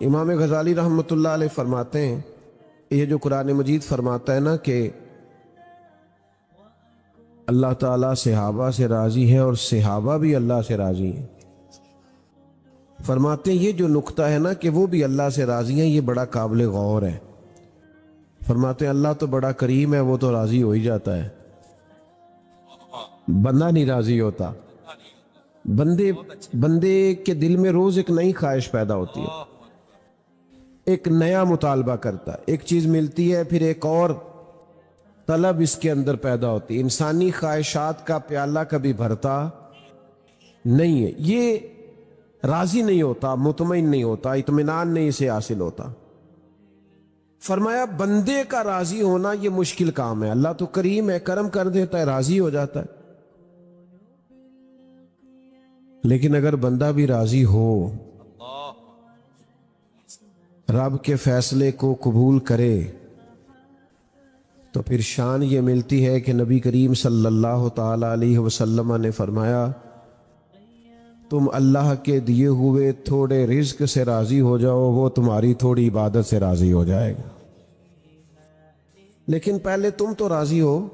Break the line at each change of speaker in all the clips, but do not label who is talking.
امام غزالی رحمۃ اللہ علیہ فرماتے ہیں، یہ جو قرآن مجید فرماتا ہے نا کہ اللہ تعالیٰ صحابہ سے راضی ہے اور صحابہ بھی اللہ سے راضی ہیں، فرماتے ہیں یہ جو نقطہ ہے نا کہ وہ بھی اللہ سے راضی ہیں، یہ بڑا قابل غور ہے۔ فرماتے ہیں اللہ تو بڑا کریم ہے، وہ تو راضی ہو ہی جاتا ہے، بندہ نہیں راضی ہوتا۔ بندے کے دل میں روز ایک نئی خواہش پیدا ہوتی ہے، ایک نیا مطالبہ کرتا ہے، ایک چیز ملتی ہے پھر ایک اور طلب اس کے اندر پیدا ہوتی ہے۔ انسانی خواہشات کا پیالہ کبھی بھرتا نہیں ہے، یہ راضی نہیں ہوتا، مطمئن نہیں ہوتا، اطمینان نہیں اسے حاصل ہوتا۔ فرمایا بندے کا راضی ہونا یہ مشکل کام ہے، اللہ تو کریم ہے، کرم کر دیتا ہے، راضی ہو جاتا ہے، لیکن اگر بندہ بھی راضی ہو، رب کے فیصلے کو قبول کرے، تو پھر شان یہ ملتی ہے کہ نبی کریم صلی اللہ تعالی علیہ وسلم نے فرمایا تم اللہ کے دیے ہوئے تھوڑے رزق سے راضی ہو جاؤ، وہ تمہاری تھوڑی عبادت سے راضی ہو جائے گا، لیکن پہلے تم تو راضی ہو،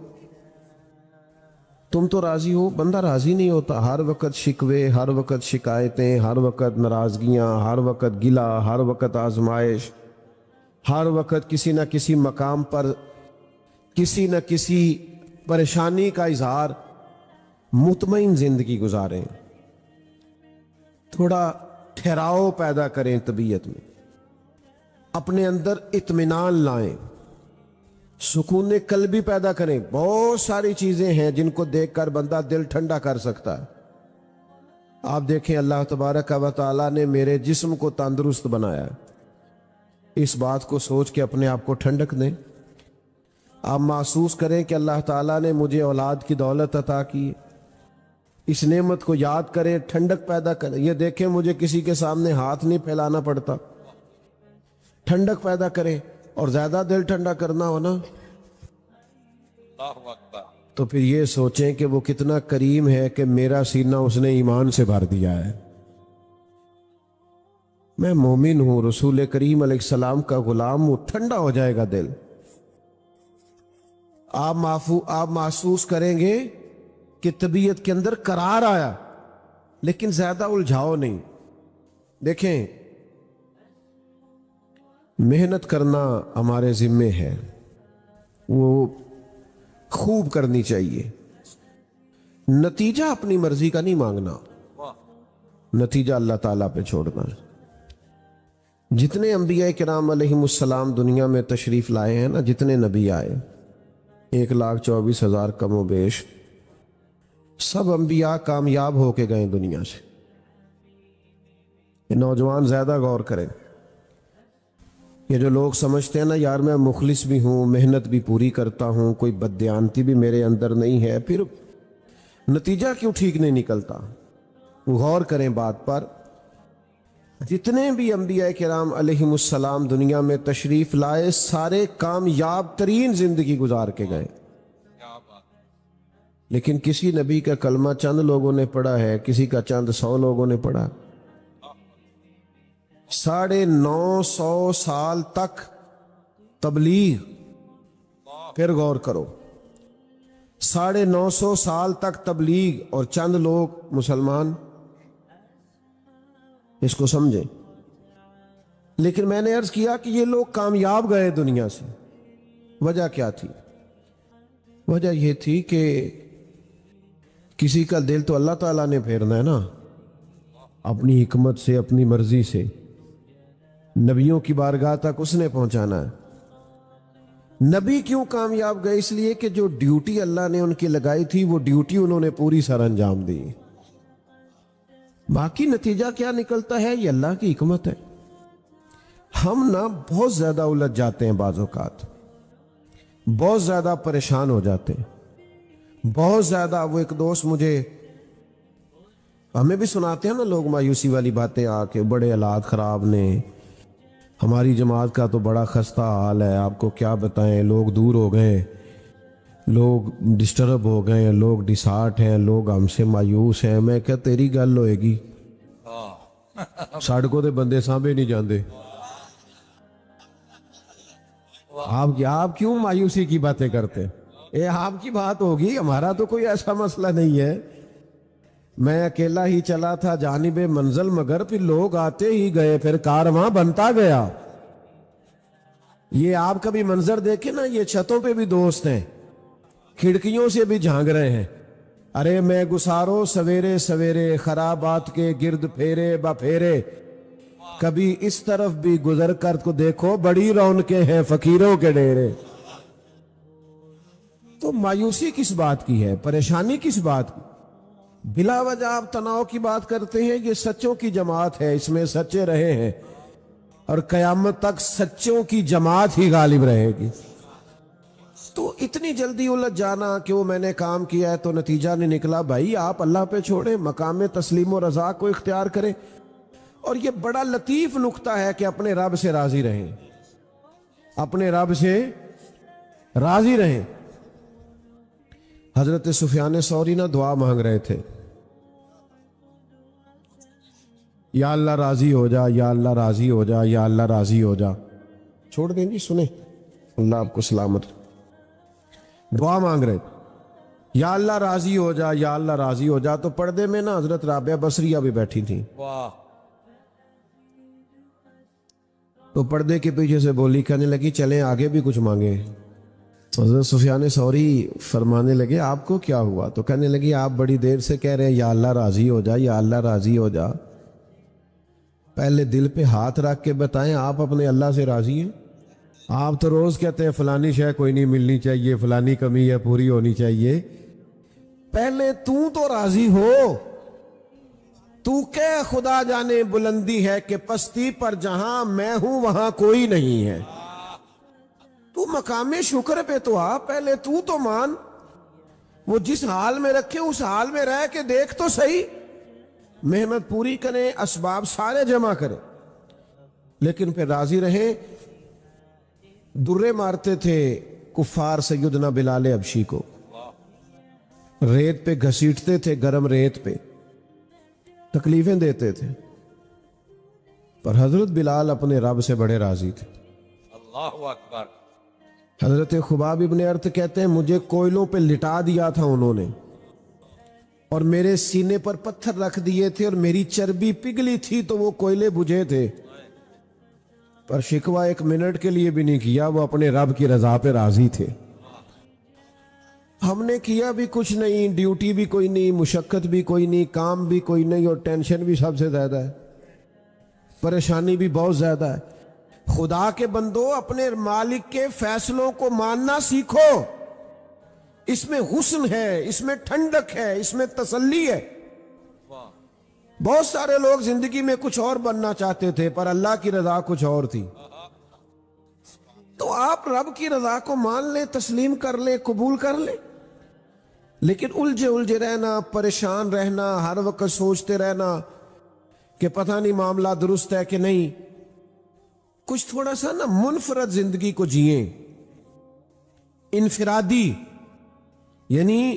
تم تو راضی ہو۔ بندہ راضی نہیں ہوتا، ہر وقت شکوے، ہر وقت شکایتیں، ہر وقت ناراضگیاں، ہر وقت گلہ، ہر وقت آزمائش، ہر وقت کسی نہ کسی مقام پر کسی نہ کسی پریشانی کا اظہار۔ مطمئن زندگی گزاریں، تھوڑا ٹھہراؤ پیدا کریں طبیعت میں، اپنے اندر اطمینان لائیں، سکون قلبی پیدا کریں۔ بہت ساری چیزیں ہیں جن کو دیکھ کر بندہ دل ٹھنڈا کر سکتا ہے۔ آپ دیکھیں اللہ تبارک و تعالیٰ نے میرے جسم کو تندرست بنایا ہے، اس بات کو سوچ کے اپنے آپ کو ٹھنڈک دیں۔ آپ محسوس کریں کہ اللہ تعالیٰ نے مجھے اولاد کی دولت عطا کی، اس نعمت کو یاد کریں، ٹھنڈک پیدا کریں۔ یہ دیکھیں مجھے کسی کے سامنے ہاتھ نہیں پھیلانا پڑتا، ٹھنڈک پیدا کریں۔ اور زیادہ دل ٹھنڈا کرنا ہو نا تو پھر یہ سوچیں کہ وہ کتنا کریم ہے کہ میرا سینہ اس نے ایمان سے بھر دیا ہے، میں مومن ہوں، رسول کریم علیہ السلام کا غلام ہوں، ٹھنڈا ہو جائے گا دل۔ آپ محسوس کریں گے کہ طبیعت کے اندر قرار آیا، لیکن زیادہ الجھاؤ نہیں۔ دیکھیں محنت کرنا ہمارے ذمے ہے، وہ خوب کرنی چاہیے، نتیجہ اپنی مرضی کا نہیں مانگنا، نتیجہ اللہ تعالیٰ پہ چھوڑنا ہے۔ جتنے انبیاء کرام علیہم السلام دنیا میں تشریف لائے ہیں نا، جتنے نبی آئے 1,24,000 کم و بیش، سب انبیاء کامیاب ہو کے گئے دنیا سے۔ یہ نوجوان زیادہ غور کریں، یہ جو لوگ سمجھتے ہیں نا یار میں مخلص بھی ہوں، محنت بھی پوری کرتا ہوں، کوئی بددیانتی بھی میرے اندر نہیں ہے، پھر نتیجہ کیوں ٹھیک نہیں نکلتا؟ غور کریں بات پر۔ جتنے بھی انبیاء کرام علیہم السلام دنیا میں تشریف لائے، سارے کامیاب ترین زندگی گزار کے گئے، لیکن کسی نبی کا کلمہ چند لوگوں نے پڑھا ہے، کسی کا چند 100 لوگوں نے پڑھا۔ 950 سال تک تبلیغ، پھر غور کرو، 950 سال تک تبلیغ اور چند لوگ مسلمان، اس کو سمجھیں۔ لیکن میں نے عرض کیا کہ یہ لوگ کامیاب گئے دنیا سے، وجہ کیا تھی؟ وجہ یہ تھی کہ کسی کا دل تو اللہ تعالیٰ نے پھیرنا ہے نا، اپنی حکمت سے، اپنی مرضی سے، نبیوں کی بارگاہ تک اس نے پہنچانا ہے۔ نبی کیوں کامیاب گئے؟ اس لیے کہ جو ڈیوٹی اللہ نے ان کی لگائی تھی وہ ڈیوٹی انہوں نے پوری سر انجام دی۔ باقی نتیجہ کیا نکلتا ہے یہ اللہ کی حکمت ہے۔ ہم نا بہت زیادہ الجھ جاتے ہیں، بعض اوقات بہت زیادہ پریشان ہو جاتے ہیں، بہت زیادہ۔ وہ ایک دوست مجھے، ہمیں بھی سناتے ہیں نا لوگ مایوسی والی باتیں آ کے، بڑے حالات خراب نے، ہماری جماعت کا تو بڑا خستہ حال ہے، آپ کو کیا بتائیں، لوگ دور ہو گئے، لوگ ڈسٹرب ہو گئے، لوگ ڈسہارٹ ہیں، لوگ ہم سے مایوس ہیں۔ میں کہا تیری گل ہوئے گی، ساڑھے کو دے بندے سانبے نہیں جاندے، آپ کیوں مایوسی کی باتیں کرتے؟ یہ آپ کی بات ہوگی، ہمارا تو کوئی ایسا مسئلہ نہیں ہے۔ میں اکیلا ہی چلا تھا جانب منزل، مگر پھر لوگ آتے ہی گئے، پھر کارواں بنتا گیا۔ یہ آپ کبھی منظر دیکھیں نا، یہ چھتوں پہ بھی دوست ہیں، کھڑکیوں سے بھی جھانک رہے ہیں۔ ارے میں گسارو سویرے سویرے، خرابات کے گرد پھیرے بپھیرے، کبھی اس طرف بھی گزر کر کو دیکھو، بڑی رونقیں ہیں فقیروں کے ڈیرے۔ تو مایوسی کس بات کی ہے؟ پریشانی کس بات کی؟ بلا وجہ آپ تناؤ کی بات کرتے ہیں۔ یہ سچوں کی جماعت ہے، اس میں سچے رہے ہیں، اور قیامت تک سچوں کی جماعت ہی غالب رہے گی۔ تو اتنی جلدی الجھ جانا کہ وہ میں نے کام کیا ہے تو نتیجہ نہیں نکلا، بھائی آپ اللہ پہ چھوڑیں، مقام تسلیم و رضا کو اختیار کریں۔ اور یہ بڑا لطیف نقطہ ہے کہ اپنے رب سے راضی رہیں، اپنے رب سے راضی رہیں۔ حضرت سفیان ثوری نہ دعا مانگ رہے تھے، یا اللہ راضی ہو جا، یا اللہ راضی ہو جا، یا اللہ راضی ہو جا۔ چھوڑ دیں جی، سنیں، اللہ آپ کو سلامت۔ دعا مانگ رہے تھے، یا اللہ راضی ہو جا، یا اللہ راضی ہو جا۔ تو پردے میں نا حضرت رابعہ بصریہ بھی بیٹھی تھیں۔ تو پردے کے پیچھے سے بولی، کہنے لگی چلیں آگے بھی کچھ مانگے۔ حضرت سفیان ثوری فرمانے لگے آپ کو کیا ہوا؟ تو کہنے لگی آپ بڑی دیر سے کہہ رہے ہیں یا اللہ راضی ہو جا، یا اللہ راضی ہو جا، پہلے دل پہ ہاتھ رکھ کے بتائیں آپ اپنے اللہ سے راضی ہیں؟ آپ تو روز کہتے ہیں فلانی شے کوئی نہیں ملنی چاہیے، فلانی کمی ہے پوری ہونی چاہیے۔ پہلے تو راضی ہو۔ تو کہ خدا جانے بلندی ہے کہ پستی پر جہاں میں ہوں وہاں کوئی نہیں ہے۔ تو مقام شکر پہ تو آ، پہلے تو مان۔ وہ جس حال میں رکھے اس حال میں رہ کے دیکھ تو صحیح، محنت پوری کریں، اسباب سارے جمع کریں، لیکن پھر راضی رہیں۔ درے مارتے تھے کفار سیدنا بلال حبشی کو، ریت پہ گھسیٹتے تھے، گرم ریت پہ تکلیفیں دیتے تھے، پر حضرت بلال اپنے رب سے بڑے راضی تھے۔
اللہ اکبر۔
حضرت خباب ابن ارت کہتے ہیں مجھے کوئلوں پہ لٹا دیا تھا انہوں نے، اور میرے سینے پر پتھر رکھ دیے تھے، اور میری چربی پگھلی تھی تو وہ کوئلے بجھے تھے، پر شکوہ ایک منٹ کے لیے بھی نہیں کیا، وہ اپنے رب کی رضا پہ راضی تھے۔ ہم نے کیا بھی کچھ نہیں، ڈیوٹی بھی کوئی نہیں، مشقت بھی کوئی نہیں، کام بھی کوئی نہیں، اور ٹینشن بھی سب سے زیادہ ہے، پریشانی بھی بہت زیادہ ہے۔ خدا کے بندو اپنے مالک کے فیصلوں کو ماننا سیکھو، اس میں حسن ہے، اس میں ٹھنڈک ہے، اس میں تسلی ہے۔ بہت سارے لوگ زندگی میں کچھ اور بننا چاہتے تھے، پر اللہ کی رضا کچھ اور تھی۔ تو آپ رب کی رضا کو مان لیں، تسلیم کر لیں، قبول کر لیں، لیکن الجھے رہنا، پریشان رہنا، ہر وقت سوچتے رہنا کہ پتہ نہیں معاملہ درست ہے کہ نہیں، کچھ تھوڑا سا نا منفرد زندگی کو جئیں، انفرادی۔ یعنی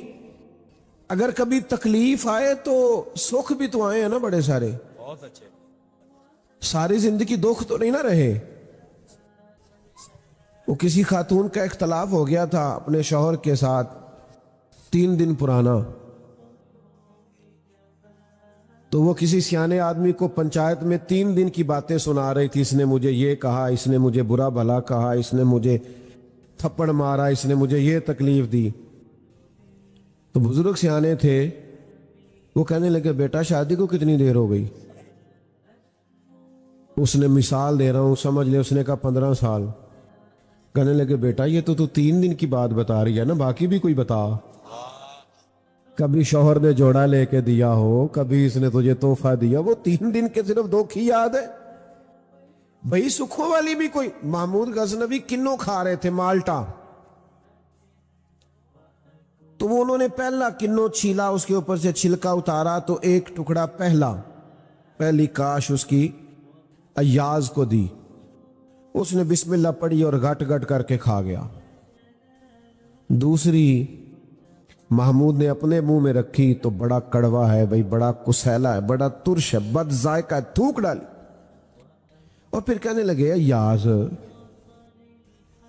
اگر کبھی تکلیف آئے تو سکھ بھی تو آئے ہیں نا بڑے سارے،
بہت اچھے۔
ساری زندگی دکھ تو نہیں نہ رہے۔ وہ کسی خاتون کا اختلاف ہو گیا تھا اپنے شوہر کے ساتھ، 3 دن پرانا، تو وہ کسی سیانے آدمی کو پنچایت میں 3 دن کی باتیں سنا رہی تھی، اس نے مجھے یہ کہا، اس نے مجھے برا بھلا کہا، اس نے مجھے تھپڑ مارا، اس نے مجھے یہ تکلیف دی۔ تو بزرگ سیانے تھے، وہ کہنے لگے بیٹا شادی کو کتنی دیر ہو گئی؟ اس نے مثال دے رہا ہوں، سمجھ لے، اس نے کہا 15 سال۔ کہنے لگے بیٹا یہ تو 3 دن کی بات بتا رہی ہے نا، باقی بھی کوئی بتا۔ کبھی شوہر نے جوڑا لے کے دیا ہو، کبھی اس نے تجھے تحفہ دیا، وہ 3 دن کے صرف 2 کی یاد ہے بھئی؟ سکھوں والی بھی کوئی؟ محمود غزنوی کنوں کھا رہے تھے، مالٹا، تو وہ انہوں نے پہلا کنوں چھیلا، اس کے اوپر سے چھلکا اتارا، تو ایک ٹکڑا پہلی کاش اس کی ایاز کو دی، اس نے بسم اللہ پڑھی اور گٹ گٹ کر کے کھا گیا۔ دوسری محمود نے اپنے منہ میں رکھی تو بڑا کڑوا ہے بھئی، بڑا کسیلا ہے، بڑا ترش ہے، بد ذائقہ ہے، تھوک ڈالی، اور پھر کہنے لگے ایاز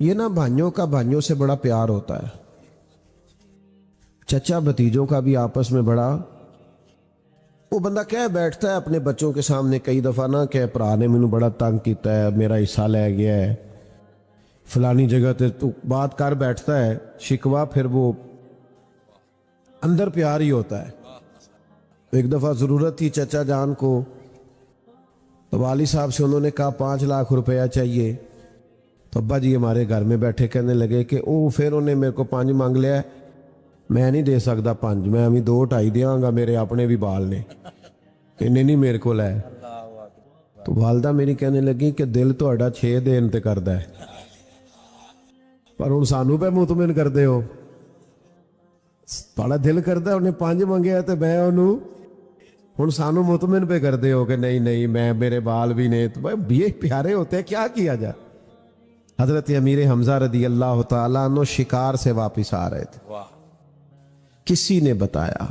یہ نا بھائیوں کا بھائیوں سے بڑا پیار ہوتا ہے، چچا بھتیجوں کا بھی آپس میں بڑا، وہ بندہ کہہ بیٹھتا ہے اپنے بچوں کے سامنے کئی دفعہ نا کہ بھرا نے مینوں بڑا تنگ کیتا ہے، میرا حصہ لے گیا ہے فلانی جگہ تے، تو بات کر بیٹھتا ہے شکوا، پھر وہ اندر پیار ہی ہوتا ہے۔ ایک دفعہ ضرورت تھی چچا جان کو، تو والی صاحب سے انہوں نے کہا 5 لاکھ روپیہ چاہیے، تو ابا جی ہمارے گھر میں بیٹھے کہنے لگے کہ او پھر انہیں میرے کو 5 مانگ لیا ہے، میں نہیں دے سکتا 5، میں ابھی 2-2.5 دیاں گا، میرے اپنے بھی بال نے، انہیں نہیں میرے کو لے۔ تو والدہ میری کہنے لگی کہ دل تو اڈا 6 دین تے کردا ہے، پر ہن سانو پہ مطمئن کردے ہو، بڑا دل کردا ہے انہیں 5 منگیا تے میں انہوں ہن سانو مطمئن پہ کردے ہو کہ نہیں نہیں میں میرے بال بھی نہیں، تو بھائی یہ پیارے ہوتے ہیں، کیا کیا جائے۔ حضرت امیر حمزہ رضی اللہ تعالیٰ عنہ شکار سے واپس آ رہے تھے،
واہ،
کسی نے بتایا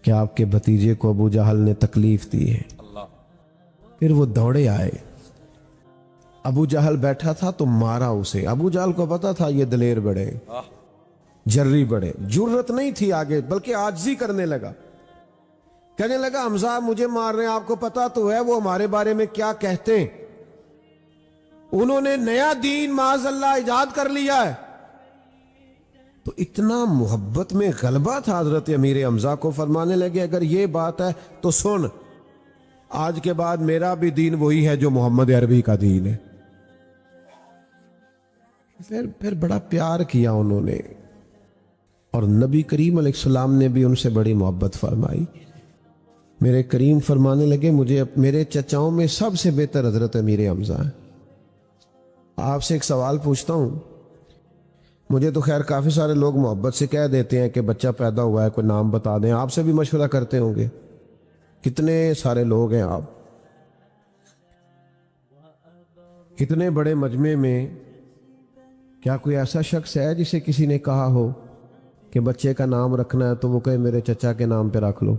کہ آپ کے بھتیجے کو ابو جہل نے تکلیف دی ہے،
اللہ،
پھر وہ دوڑے آئے، ابو جہل بیٹھا تھا تو مارا اسے، ابو جہل کو پتا تھا یہ دلیر بڑے،
واہ،
جرری بڑے، جرت نہیں تھی آگے بلکہ عاجزی کرنے لگا، کہنے لگا حمزہ مجھے مار رہے ہیں، آپ کو پتا تو ہے وہ ہمارے بارے میں کیا کہتے ہیں، انہوں نے نیا دین معاذ اللہ ایجاد کر لیا ہے۔ تو اتنا محبت میں غلبہ تھا حضرت امیر حمزہ کو، فرمانے لگے اگر یہ بات ہے تو سن، آج کے بعد میرا بھی دین وہی ہے جو محمد عربی کا دین ہے۔ پھر بڑا پیار کیا انہوں نے، اور نبی کریم علیہ السلام نے بھی ان سے بڑی محبت فرمائی۔ میرے کریم فرمانے لگے مجھے میرے چچاؤں میں سب سے بہتر حضرت امیر حمزہ ہے۔ آپ سے ایک سوال پوچھتا ہوں، مجھے تو خیر کافی سارے لوگ محبت سے کہہ دیتے ہیں کہ بچہ پیدا ہوا ہے کوئی نام بتا دیں، آپ سے بھی مشورہ کرتے ہوں گے، کتنے سارے لوگ ہیں آپ، اتنے بڑے مجمع میں کیا کوئی ایسا شخص ہے جسے کسی نے کہا ہو کہ بچے کا نام رکھنا ہے تو وہ کہے میرے چچا کے نام پہ رکھ لو؟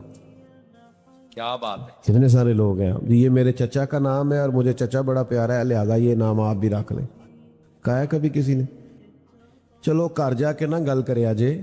کیا بات ہے،
کتنے سارے لوگ ہیں یہ میرے چچا کا نام ہے اور مجھے چچا بڑا پیارا ہے لہذا یہ نام آپ بھی رکھ لیں، کہا ہے کبھی کسی نے؟ چلو گھر جا کے نہ گل کریا جے۔